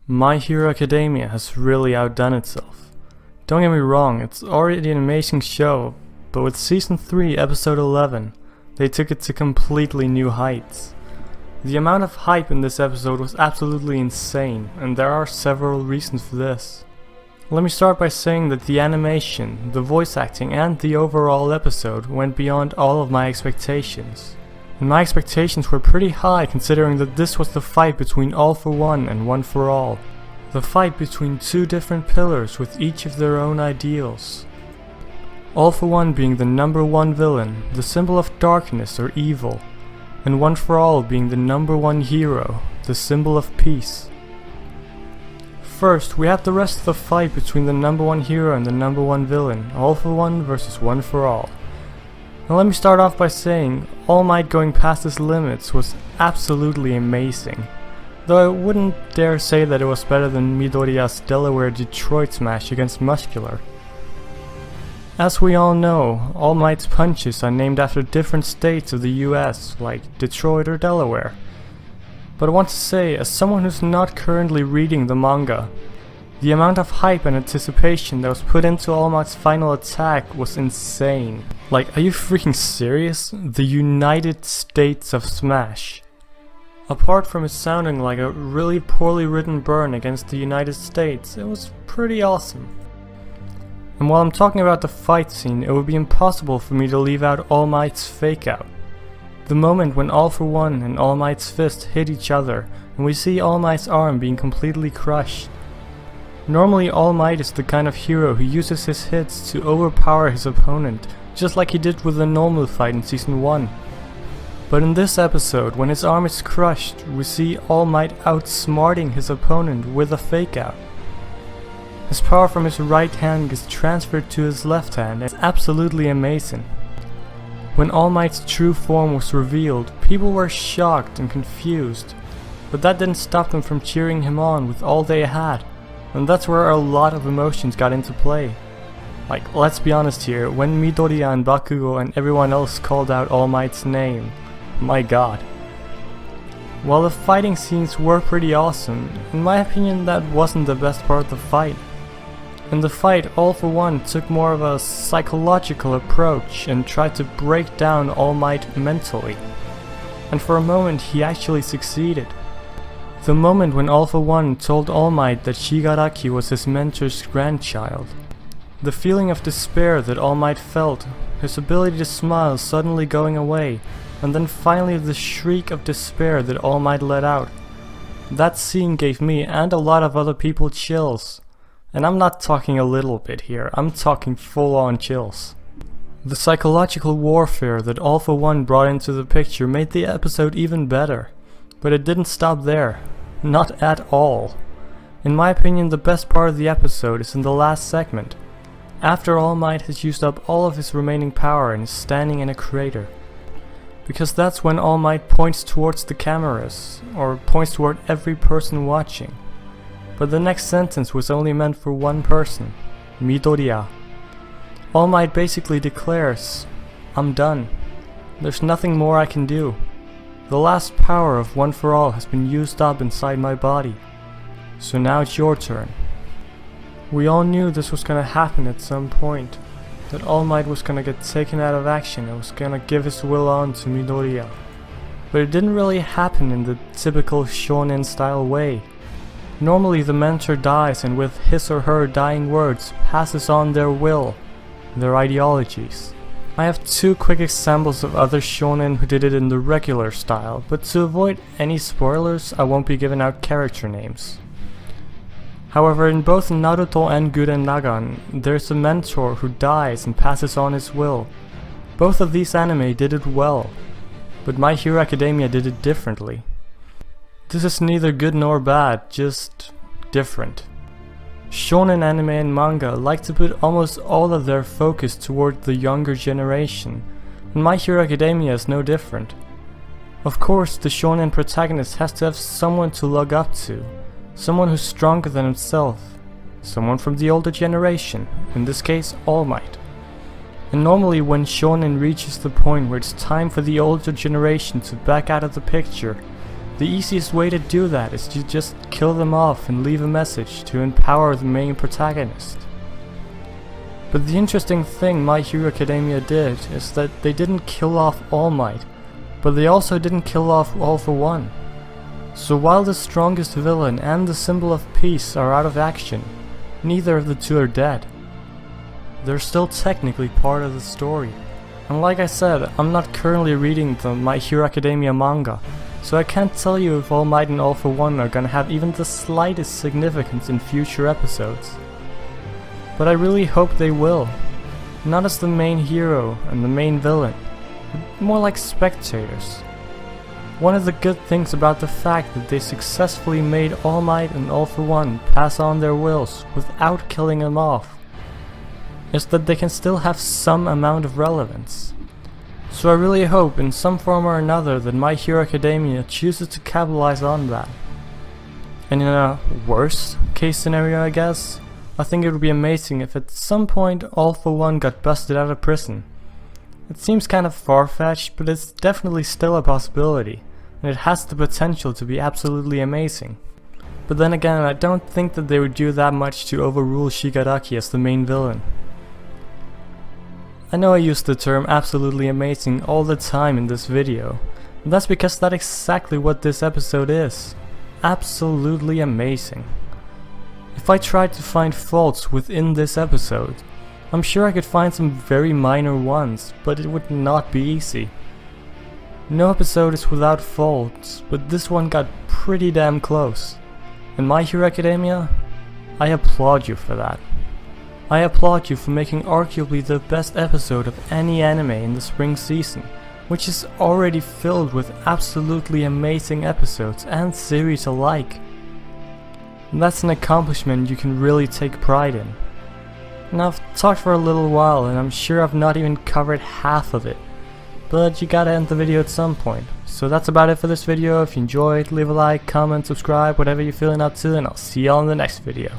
My Hero Academia has really outdone itself. Don't get me wrong, it's already an amazing show, but with Season 3, Episode 11, they took it to completely new heights. The amount of hype in this episode was absolutely insane, and there are several reasons for this. Let me start by saying that the animation, the voice acting, and the overall episode went beyond all of my expectations. And my expectations were pretty high considering that this was the fight between All for One and One for All. The fight between two different pillars with each of their own ideals. All for One being the number one villain, the symbol of darkness or evil, and One for All being the number one hero, the symbol of peace. First, we have the rest of the fight between the number one hero and the number one villain, All for One versus One for All. Now let me start off by saying, All Might going past his limits was absolutely amazing, though I wouldn't dare say that it was better than Midoriya's Delaware Detroit smash against Muscular. As we all know, All Might's punches are named after different states of the US, like Detroit or Delaware. But I want to say, as someone who's not currently reading the manga, the amount of hype and anticipation that was put into All Might's final attack was insane. Like, are you freaking serious? The United States of Smash. Apart from it sounding like a really poorly written burn against the United States, it was pretty awesome. And while I'm talking about the fight scene, it would be impossible for me to leave out All Might's fake out. The moment when All for One and All Might's fist hit each other, and we see All Might's arm being completely crushed. Normally All Might is the kind of hero who uses his hits to overpower his opponent, just like he did with the normal fight in Season 1. But in this episode, when his arm is crushed, we see All Might outsmarting his opponent with a fake out. His power from his right hand gets transferred to his left hand, and it's absolutely amazing. When All Might's true form was revealed, people were shocked and confused, but that didn't stop them from cheering him on with all they had, and that's where a lot of emotions got into play. Like, let's be honest here, when Midoriya and Bakugo and everyone else called out All Might's name, my god. While the fighting scenes were pretty awesome, in my opinion that wasn't the best part of the fight. In the fight, All for One took more of a psychological approach and tried to break down All Might mentally. And for a moment he actually succeeded. The moment when All for One told All Might that Shigaraki was his mentor's grandchild. The feeling of despair that All Might felt, his ability to smile suddenly going away, and then finally the shriek of despair that All Might let out. That scene gave me and a lot of other people chills. And I'm not talking a little bit here, I'm talking full-on chills. The psychological warfare that All for One brought into the picture made the episode even better. But it didn't stop there. Not at all. In my opinion, the best part of the episode is in the last segment. After All Might has used up all of his remaining power and is standing in a crater. Because that's when All Might points towards the cameras, or points toward every person watching. But the next sentence was only meant for one person, Midoriya. All Might basically declares, I'm done. There's nothing more I can do. The last power of One for All has been used up inside my body. So now it's your turn. We all knew this was gonna happen at some point. That All Might was gonna get taken out of action and was gonna give his will on to Midoriya. But it didn't really happen in the typical shonen style way. Normally the mentor dies and with his or her dying words passes on their will, their ideologies. I have two quick examples of other shonen who did it in the regular style, but to avoid any spoilers I won't be giving out character names. However, in both Naruto and Gurren Lagann, there's a mentor who dies and passes on his will. Both of these anime did it well, but My Hero Academia did it differently. This is neither good nor bad, just different. Shonen anime and manga like to put almost all of their focus toward the younger generation, and My Hero Academia is no different. Of course, the shonen protagonist has to have someone to look up to, someone who's stronger than himself, someone from the older generation, in this case All Might. And normally when shonen reaches the point where it's time for the older generation to back out of the picture, The easiest way to do that is to just kill them off and leave a message to empower the main protagonist. But the interesting thing My Hero Academia did is that they didn't kill off All Might, but they also didn't kill off All for One. So while the strongest villain and the symbol of peace are out of action, neither of the two are dead. They're still technically part of the story. And like I said, I'm not currently reading the My Hero Academia manga, so I can't tell you if All Might and All for One are gonna have even the slightest significance in future episodes. But I really hope they will. Not as the main hero and the main villain, but more like spectators. One of the good things about the fact that they successfully made All Might and All for One pass on their wills without killing them off is that they can still have some amount of relevance. So I really hope in some form or another that My Hero Academia chooses to capitalize on that. And in a worst case scenario, I guess, I think it would be amazing if at some point All for One got busted out of prison. It seems kind of far-fetched, but it's definitely still a possibility, and it has the potential to be absolutely amazing. But then again, I don't think that they would do that much to overrule Shigaraki as the main villain. I know I use the term absolutely amazing all the time in this video, and that's because that's exactly what this episode is. Absolutely amazing. If I tried to find faults within this episode, I'm sure I could find some very minor ones, but it would not be easy. No episode is without faults, but this one got pretty damn close. And My Hero Academia, I applaud you for that. I applaud you for making arguably the best episode of any anime in the spring season, which is already filled with absolutely amazing episodes and series alike. And that's an accomplishment you can really take pride in. Now I've talked for a little while and I'm sure I've not even covered half of it, but you gotta end the video at some point. So that's about it for this video. If you enjoyed, leave a like, comment, subscribe, whatever you're feeling up to, and I'll see y'all in the next video.